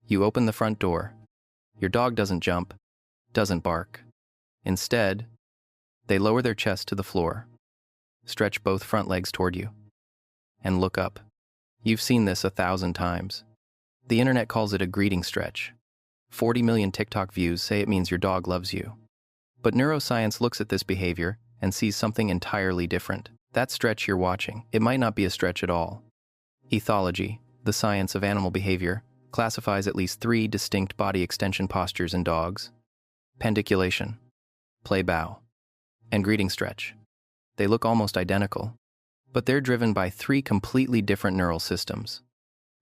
You open the front door. Your dog doesn't jump, doesn't bark. Instead, they lower their chest to the floor, stretch both front legs toward you, and look up. You've seen this 1,000 times. The internet calls it a greeting stretch. 40 million TikTok views say it means your dog loves you. But neuroscience looks at this behavior and sees something entirely different. That stretch you're watching, it might not be a stretch at all. Ethology, the science of animal behavior, classifies at least 3 distinct body extension postures in dogs: pandiculation, play bow, and greeting stretch. They look almost identical, but they're driven by 3 completely different neural systems,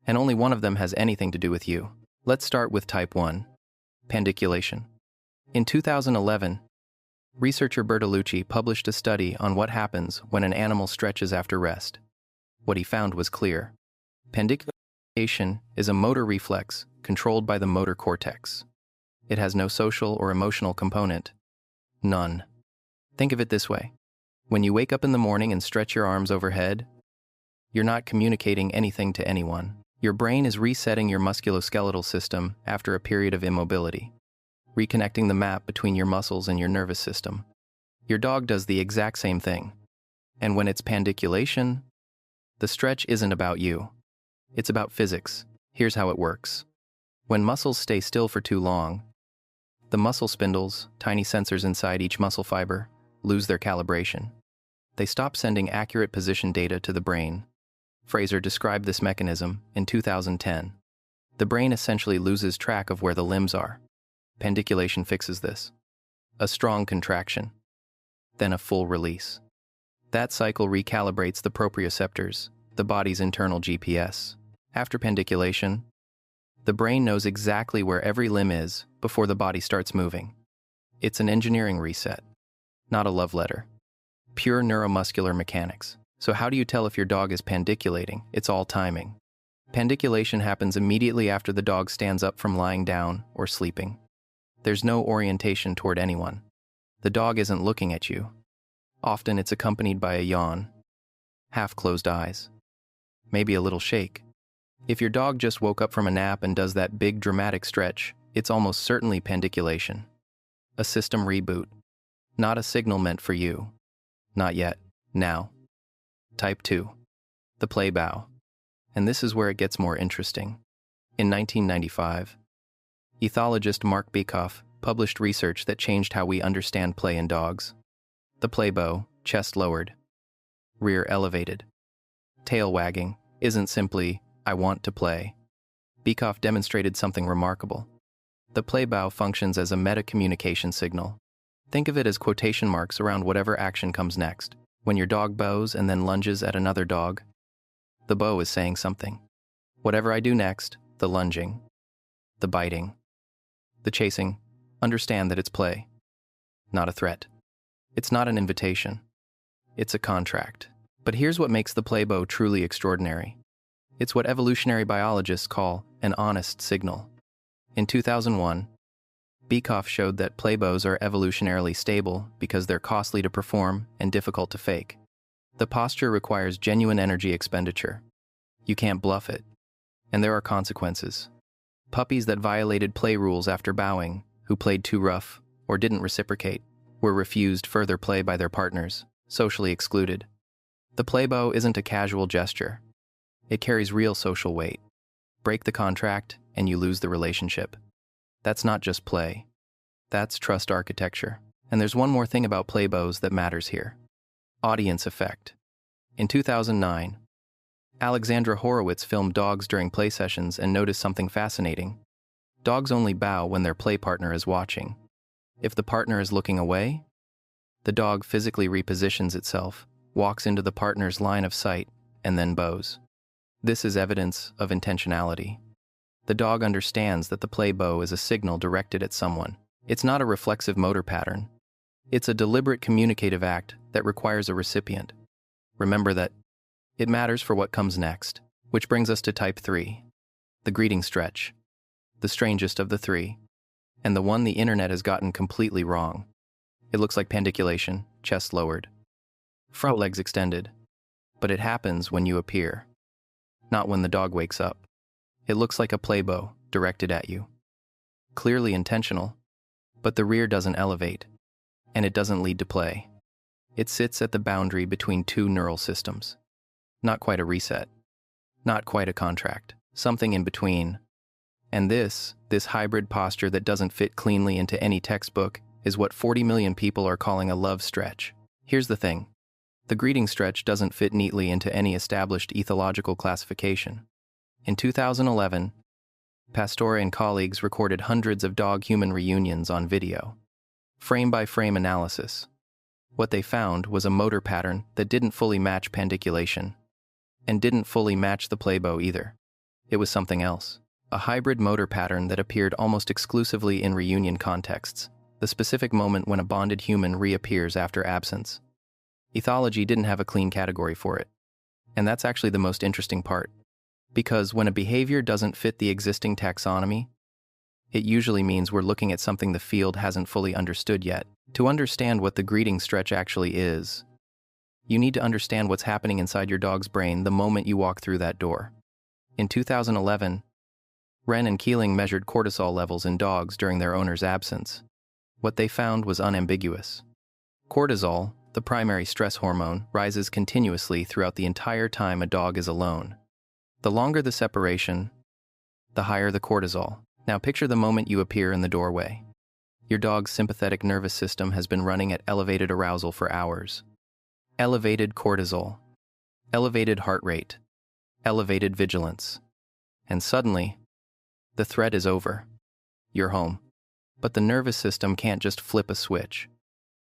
and only one of them has anything to do with you. Let's start with type 1, pandiculation. In 2011, researcher Bertolucci published a study on what happens when an animal stretches after rest. What he found was clear. Pandiculation is a motor reflex controlled by the motor cortex. It has no social or emotional component. None. Think of it this way. When you wake up in the morning and stretch your arms overhead, you're not communicating anything to anyone. Your brain is resetting your musculoskeletal system after a period of immobility, reconnecting the map between your muscles and your nervous system. Your dog does the exact same thing. And when it's pandiculation, the stretch isn't about you. It's about physics. Here's how it works. When muscles stay still for too long, the muscle spindles, tiny sensors inside each muscle fiber, lose their calibration. They stop sending accurate position data to the brain. Fraser described this mechanism in 2010. The brain essentially loses track of where the limbs are. Pandiculation fixes this. A strong contraction, then a full release. That cycle recalibrates the proprioceptors, the body's internal GPS. After pandiculation, the brain knows exactly where every limb is before the body starts moving. It's an engineering reset, not a love letter. Pure neuromuscular mechanics. So how do you tell if your dog is pandiculating? It's all timing. Pandiculation happens immediately after the dog stands up from lying down or sleeping. There's no orientation toward anyone. The dog isn't looking at you. Often it's accompanied by a yawn, half-closed eyes, maybe a little shake. If your dog just woke up from a nap and does that big dramatic stretch, it's almost certainly pandiculation. A system reboot. Not a signal meant for you. Not yet. Now. Type 2. The play bow. And this is where it gets more interesting. In 1995, ethologist Mark Bekoff published research that changed how we understand play in dogs. The play bow, chest lowered, rear elevated, tail wagging, isn't simply, "I want to play." Bekoff demonstrated something remarkable. The play bow functions as a meta-communication signal. Think of it as quotation marks around whatever action comes next. When your dog bows and then lunges at another dog, the bow is saying something. Whatever I do next, the lunging, the biting, the chasing, understand that it's play, not a threat. It's not an invitation. It's a contract. But here's what makes the play bow truly extraordinary. It's what evolutionary biologists call an honest signal. In 2001, Bekoff showed that play bows are evolutionarily stable because they're costly to perform and difficult to fake. The posture requires genuine energy expenditure. You can't bluff it. And there are consequences. Puppies that violated play rules after bowing, who played too rough or didn't reciprocate, were refused further play by their partners, socially excluded. The play bow isn't a casual gesture. It carries real social weight. Break the contract, and you lose the relationship. That's not just play. That's trust architecture. And there's one more thing about play bows that matters here. Audience effect. In 2009, Alexandra Horowitz filmed dogs during play sessions and noticed something fascinating. Dogs only bow when their play partner is watching. If the partner is looking away, the dog physically repositions itself, walks into the partner's line of sight, and then bows. This is evidence of intentionality. The dog understands that the play bow is a signal directed at someone. It's not a reflexive motor pattern. It's a deliberate communicative act that requires a recipient. Remember that it matters for what comes next, which brings us to type 3, the greeting stretch, the strangest of the 3, and the one the internet has gotten completely wrong. It looks like pandiculation, chest lowered, front legs extended, but it happens when you appear, not when the dog wakes up. It looks like a play bow, directed at you. Clearly intentional, but the rear doesn't elevate, and it doesn't lead to play. It sits at the boundary between two neural systems. Not quite a reset. Not quite a contract. Something in between. And this hybrid posture that doesn't fit cleanly into any textbook is what 40 million people are calling a love stretch. Here's the thing. The greeting stretch doesn't fit neatly into any established ethological classification. In 2011, Pastore and colleagues recorded hundreds of dog-human reunions on video. Frame-by-frame analysis. What they found was a motor pattern that didn't fully match pandiculation, and didn't fully match the playbow either. It was something else. A hybrid motor pattern that appeared almost exclusively in reunion contexts, the specific moment when a bonded human reappears after absence. Ethology didn't have a clean category for it. And that's actually the most interesting part. Because when a behavior doesn't fit the existing taxonomy, it usually means we're looking at something the field hasn't fully understood yet. To understand what the greeting stretch actually is, you need to understand what's happening inside your dog's brain the moment you walk through that door. In 2011, Wren and Keeling measured cortisol levels in dogs during their owner's absence. What they found was unambiguous. Cortisol, the primary stress hormone, rises continuously throughout the entire time a dog is alone. The longer the separation, the higher the cortisol. Now picture the moment you appear in the doorway. Your dog's sympathetic nervous system has been running at elevated arousal for hours. Elevated cortisol, elevated heart rate, elevated vigilance. And suddenly, the threat is over. You're home. But the nervous system can't just flip a switch.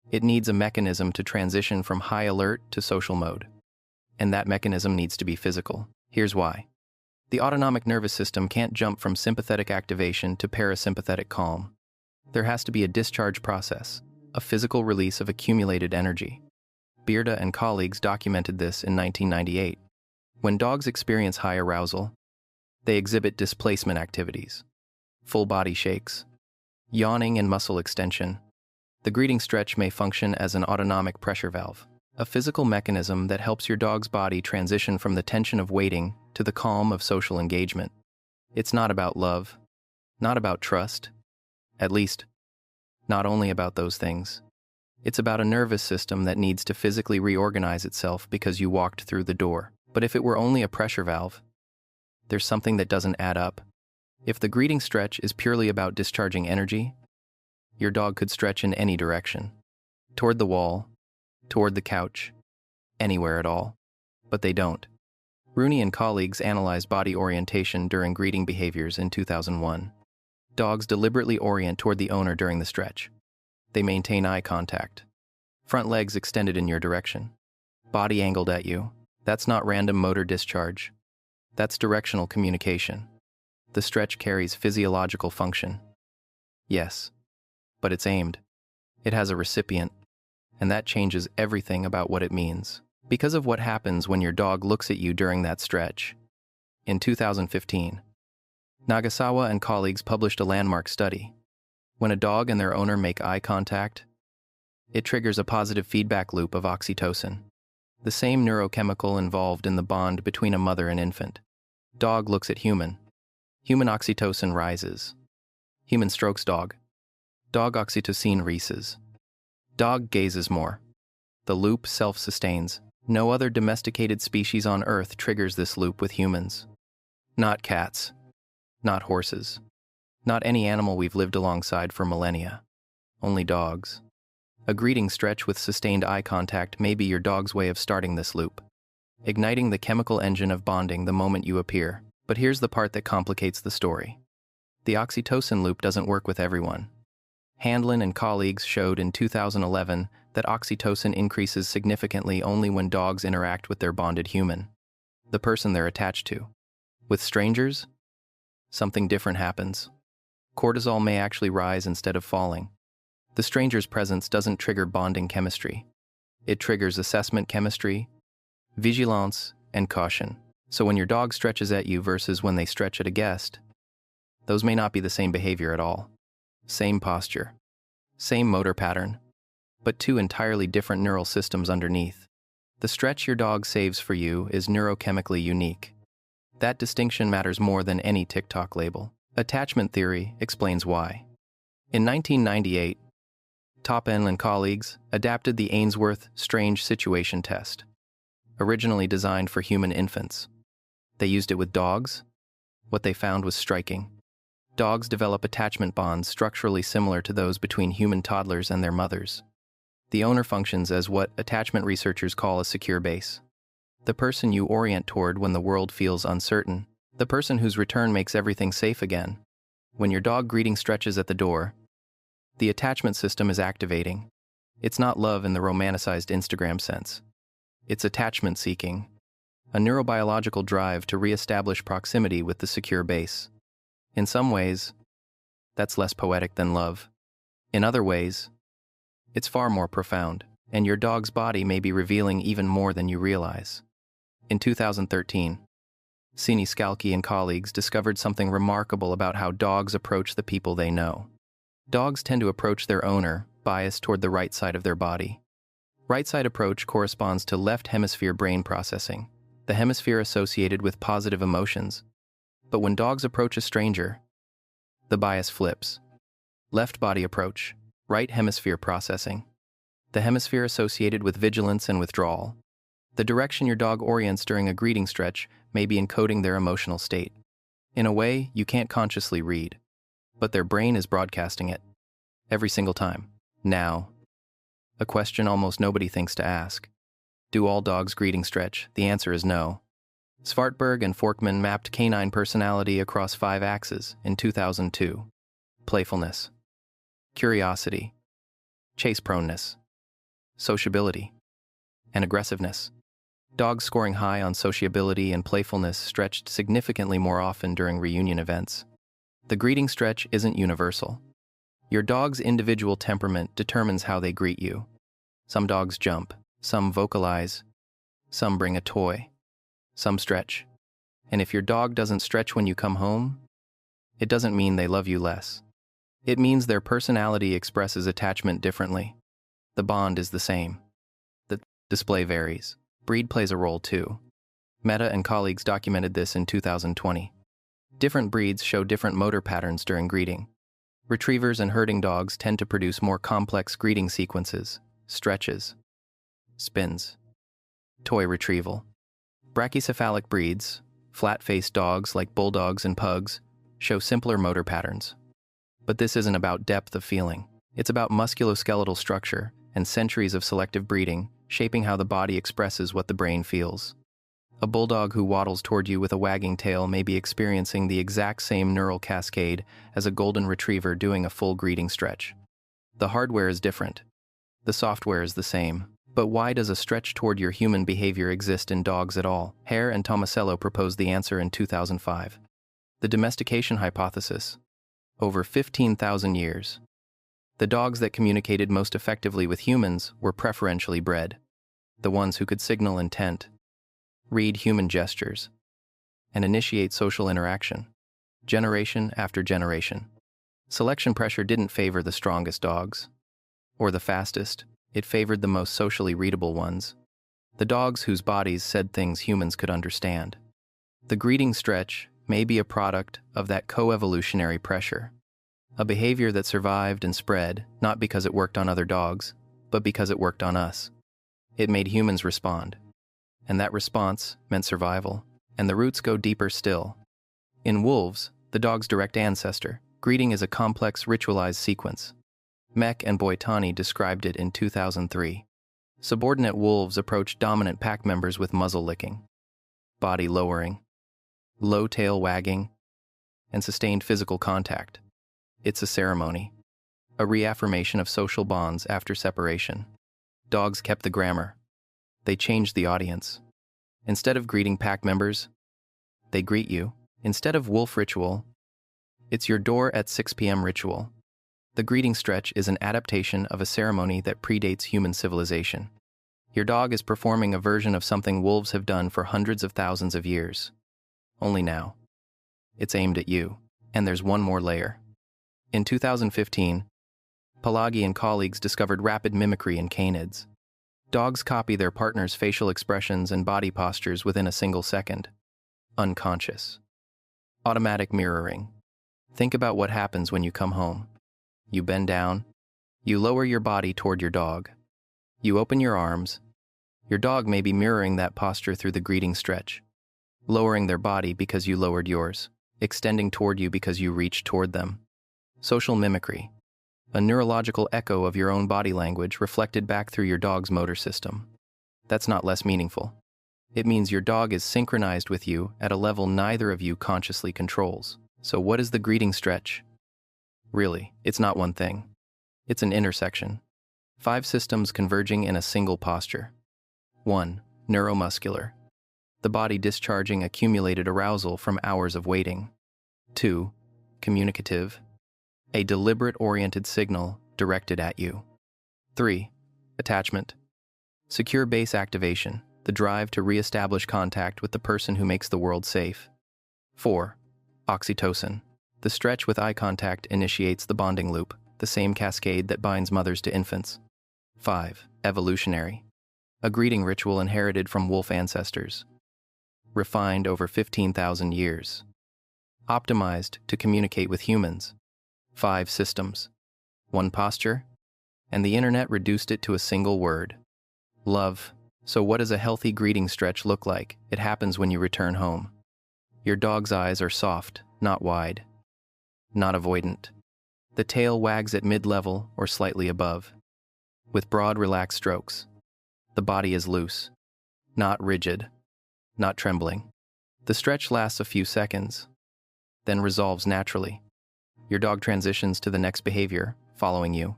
It needs a mechanism to transition from high alert to social mode. And that mechanism needs to be physical. Here's why. The autonomic nervous system can't jump from sympathetic activation to parasympathetic calm. There has to be a discharge process, a physical release of accumulated energy. Bearda and colleagues documented this in 1998. When dogs experience high arousal, they exhibit displacement activities, full body shakes, yawning and muscle extension. The greeting stretch may function as an autonomic pressure valve, a physical mechanism that helps your dog's body transition from the tension of waiting to the calm of social engagement. It's not about love, not about trust, at least, not only about those things. It's about a nervous system that needs to physically reorganize itself because you walked through the door. But if it were only a pressure valve, there's something that doesn't add up. If the greeting stretch is purely about discharging energy, your dog could stretch in any direction. Toward the wall, toward the couch, anywhere at all. But they don't. Rooney and colleagues analyzed body orientation during greeting behaviors in 2001. Dogs deliberately orient toward the owner during the stretch. They maintain eye contact. Front legs extended in your direction. Body angled at you. That's not random motor discharge. That's directional communication. The stretch carries physiological function. Yes, but it's aimed. It has a recipient, and that changes everything about what it means. Because of what happens when your dog looks at you during that stretch. In 2015, Nagasawa and colleagues published a landmark study. When a dog and their owner make eye contact, it triggers a positive feedback loop of oxytocin, the same neurochemical involved in the bond between a mother and infant. Dog looks at human. Human oxytocin rises. Human strokes dog. Dog oxytocin raises. Dog gazes more. The loop self-sustains. No other domesticated species on Earth triggers this loop with humans. Not cats. Not horses. Not any animal we've lived alongside for millennia. Only dogs. A greeting stretch with sustained eye contact may be your dog's way of starting this loop, igniting the chemical engine of bonding the moment you appear. But here's the part that complicates the story. The oxytocin loop doesn't work with everyone. Handlin and colleagues showed in 2011 that oxytocin increases significantly only when dogs interact with their bonded human, the person they're attached to. With strangers, something different happens. Cortisol may actually rise instead of falling. The stranger's presence doesn't trigger bonding chemistry. It triggers assessment chemistry, vigilance, and caution. So when your dog stretches at you versus when they stretch at a guest, those may not be the same behavior at all. Same posture, same motor pattern, but two entirely different neural systems underneath. The stretch your dog saves for you is neurochemically unique. That distinction matters more than any TikTok label. Attachment theory explains why. In 1998, Toppen and colleagues adapted the Ainsworth Strange Situation Test, originally designed for human infants. They used it with dogs. What they found was striking. Dogs develop attachment bonds structurally similar to those between human toddlers and their mothers. The owner functions as what attachment researchers call a secure base. The person you orient toward when the world feels uncertain. The person whose return makes everything safe again. When your dog greeting stretches at the door, the attachment system is activating. It's not love in the romanticized Instagram sense. It's attachment seeking, a neurobiological drive to reestablish proximity with the secure base. In some ways, that's less poetic than love. In other ways, it's far more profound, and your dog's body may be revealing even more than you realize. In 2013, Scalchi and colleagues discovered something remarkable about how dogs approach the people they know. Dogs tend to approach their owner biased toward the right side of their body. Right side approach corresponds to left hemisphere brain processing, the hemisphere associated with positive emotions. But when dogs approach a stranger, the bias flips. Left body approach, right hemisphere processing, the hemisphere associated with vigilance and withdrawal. The direction your dog orients during a greeting stretch may be encoding their emotional state. In a way you can't consciously read, but their brain is broadcasting it. Every single time. Now, a question almost nobody thinks to ask. Do all dogs greeting stretch? The answer is no. Svartberg and Forkman mapped canine personality across 5 axes in 2002. Playfulness, curiosity, chase proneness, sociability, and aggressiveness. Dogs scoring high on sociability and playfulness stretched significantly more often during reunion events. The greeting stretch isn't universal. Your dog's individual temperament determines how they greet you. Some dogs jump, some vocalize, some bring a toy, some stretch. And if your dog doesn't stretch when you come home, it doesn't mean they love you less. It means their personality expresses attachment differently. The bond is the same. The display varies. Breed plays a role too. Mehta and colleagues documented this in 2020. Different breeds show different motor patterns during greeting. Retrievers and herding dogs tend to produce more complex greeting sequences, stretches, spins, toy retrieval. Brachycephalic breeds, flat-faced dogs like bulldogs and pugs, show simpler motor patterns. But this isn't about depth of feeling. It's about musculoskeletal structure and centuries of selective breeding shaping how the body expresses what the brain feels. A bulldog who waddles toward you with a wagging tail may be experiencing the exact same neural cascade as a golden retriever doing a full greeting stretch. The hardware is different. The software is the same. But why does a stretch toward your human behavior exist in dogs at all? Hare and Tomasello proposed the answer in 2005. The domestication hypothesis. Over 15,000 years. The dogs that communicated most effectively with humans were preferentially bred. The ones who could signal intent, read human gestures, and initiate social interaction, generation after generation. Selection pressure didn't favor the strongest dogs, or the fastest. It favored the most socially readable ones, the dogs whose bodies said things humans could understand. The greeting stretch may be a product of that co-evolutionary pressure, a behavior that survived and spread not because it worked on other dogs, but because it worked on us. It made humans respond, and that response meant survival, and the roots go deeper still. In wolves, the dog's direct ancestor, greeting is a complex ritualized sequence. Meck and Boitani described it in 2003. Subordinate wolves approach dominant pack members with muzzle licking, body lowering, low tail wagging, and sustained physical contact. It's a ceremony, a reaffirmation of social bonds after separation. Dogs kept the grammar. They changed the audience. Instead of greeting pack members, they greet you. Instead of wolf ritual, it's your door at 6 p.m. ritual. The greeting stretch is an adaptation of a ceremony that predates human civilization. Your dog is performing a version of something wolves have done for hundreds of thousands of years. Only now. It's aimed at you. And there's one more layer. In 2015, Pelagi and colleagues discovered rapid mimicry in canids. Dogs copy their partner's facial expressions and body postures within a single second. Unconscious. Automatic mirroring. Think about what happens when you come home. You bend down. You lower your body toward your dog. You open your arms. Your dog may be mirroring that posture through the greeting stretch, lowering their body because you lowered yours, extending toward you because you reached toward them. Social mimicry, a neurological echo of your own body language reflected back through your dog's motor system. That's not less meaningful. It means your dog is synchronized with you at a level neither of you consciously controls. So what is the greeting stretch? Really, it's not one thing. It's an intersection. 5 systems converging in a single posture. 1. Neuromuscular. The body discharging accumulated arousal from hours of waiting. 2. Communicative. A deliberate-oriented signal directed at you. 3. Attachment. Secure base activation, the drive to re-establish contact with the person who makes the world safe. 4. Oxytocin. The stretch with eye contact initiates the bonding loop, the same cascade that binds mothers to infants. 5. Evolutionary. A greeting ritual inherited from wolf ancestors. Refined over 15,000 years. Optimized to communicate with humans. 5 systems. 1 posture. And the internet reduced it to a single word. Love. So what does a healthy greeting stretch look like? It happens when you return home. Your dog's eyes are soft, not wide. Not avoidant. The tail wags at mid-level or slightly above, with broad, relaxed strokes. The body is loose, not rigid, not trembling. The stretch lasts a few seconds, then resolves naturally. Your dog transitions to the next behavior, following you,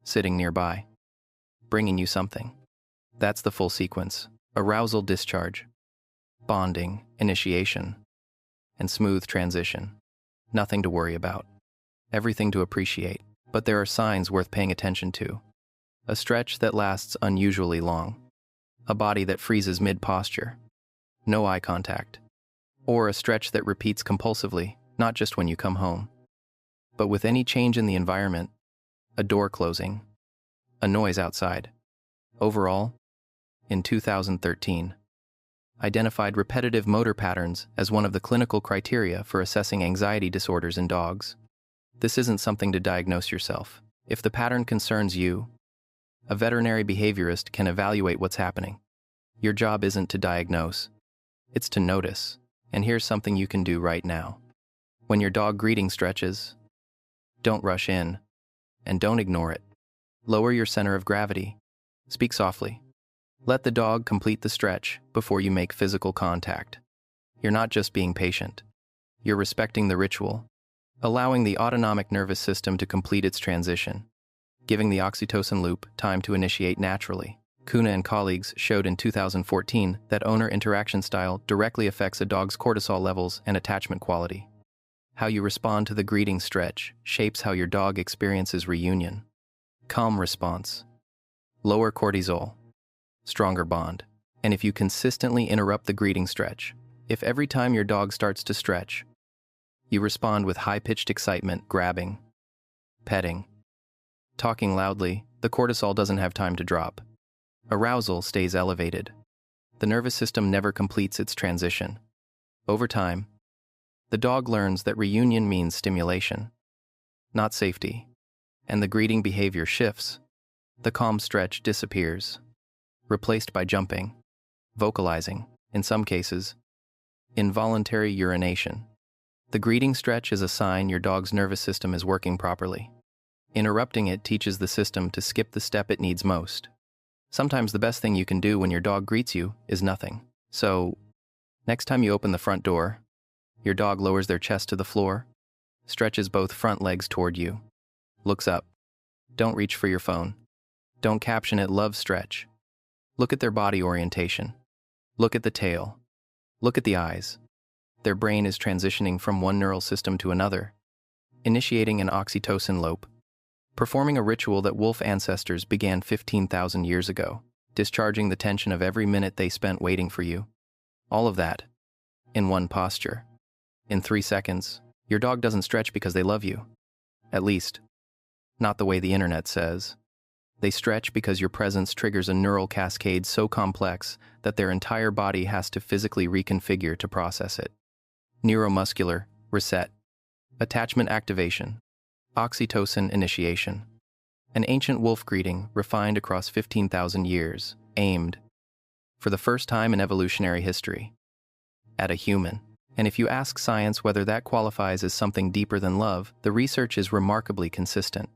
sitting nearby, bringing you something. That's the full sequence: arousal, discharge, bonding, initiation, and smooth transition. Nothing to worry about. Everything to appreciate. But there are signs worth paying attention to. A stretch that lasts unusually long. A body that freezes mid-posture. No eye contact. Or a stretch that repeats compulsively, not just when you come home, but with any change in the environment, a door closing, a noise outside. Overall, in 2013, identified repetitive motor patterns as one of the clinical criteria for assessing anxiety disorders in dogs. This isn't something to diagnose yourself. If the pattern concerns you, a veterinary behaviorist can evaluate what's happening. Your job isn't to diagnose, it's to notice. And here's something you can do right now. When your dog greeting stretches, don't rush in, and don't ignore it. Lower your center of gravity. Speak softly. Let the dog complete the stretch before you make physical contact. You're not just being patient. You're respecting the ritual, allowing the autonomic nervous system to complete its transition, giving the oxytocin loop time to initiate naturally. Kuna and colleagues showed in 2014 that owner interaction style directly affects a dog's cortisol levels and attachment quality. How you respond to the greeting stretch shapes how your dog experiences reunion. Calm response. Lower cortisol. Stronger bond. And if you consistently interrupt the greeting stretch, if every time your dog starts to stretch, you respond with high-pitched excitement, grabbing, petting, talking loudly, the cortisol doesn't have time to drop. Arousal stays elevated. The nervous system never completes its transition. Over time, the dog learns that reunion means stimulation, not safety, and the greeting behavior shifts. The calm stretch disappears, replaced by jumping, vocalizing, in some cases, involuntary urination. The greeting stretch is a sign your dog's nervous system is working properly. Interrupting it teaches the system to skip the step it needs most. Sometimes the best thing you can do when your dog greets you is nothing. So, next time you open the front door, your dog lowers their chest to the floor, stretches both front legs toward you, looks up. Don't reach for your phone. Don't caption it "love stretch." Look at their body orientation. Look at the tail. Look at the eyes. Their brain is transitioning from one neural system to another, initiating an oxytocin loop, performing a ritual that wolf ancestors began 15,000 years ago, discharging the tension of every minute they spent waiting for you. All of that, in one posture. In 3 seconds, your dog doesn't stretch because they love you. At least, not the way the internet says. They stretch because your presence triggers a neural cascade so complex that their entire body has to physically reconfigure to process it. Neuromuscular, reset. Attachment activation. Oxytocin initiation. An ancient wolf greeting refined across 15,000 years, aimed, for the first time in evolutionary history, at a human. And if you ask science whether that qualifies as something deeper than love, the research is remarkably consistent.